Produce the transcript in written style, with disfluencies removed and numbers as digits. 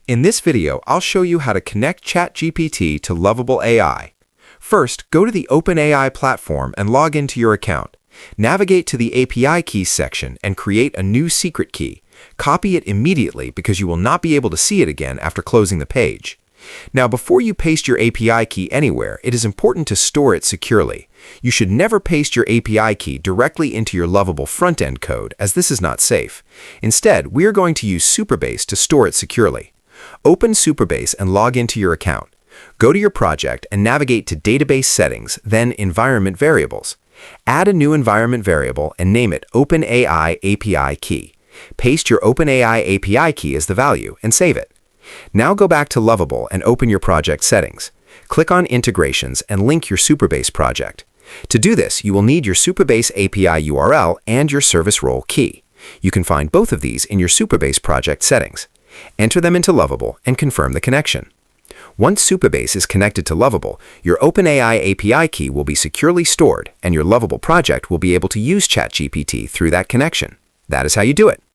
In this video, I'll show you how to connect ChatGPT to Lovable AI. First, go to the OpenAI platform and log into your account. Navigate to the API keys section and create a new secret key. Copy it immediately because you will not be able to see it again after closing the page. Now, before you paste your API key anywhere, it is important to store it securely. You should never paste your API key directly into your Lovable front-end code, as this is not safe. Instead, we are going to use Supabase to store it securely. Open Supabase and log into your account. Go to your project and navigate to Database Settings, then Environment Variables. Add a new environment variable and name it OpenAI API Key. Paste your OpenAI API key as the value and save it. Now go back to Lovable and open your project settings. Click on Integrations and link your Supabase project. To do this, you will need your Supabase API URL and your service role key. You can find both of these in your Supabase project settings. Enter them into Lovable and confirm the connection. Once Supabase is connected to Lovable, your OpenAI API key will be securely stored and your Lovable project will be able to use ChatGPT through that connection. That is how you do it.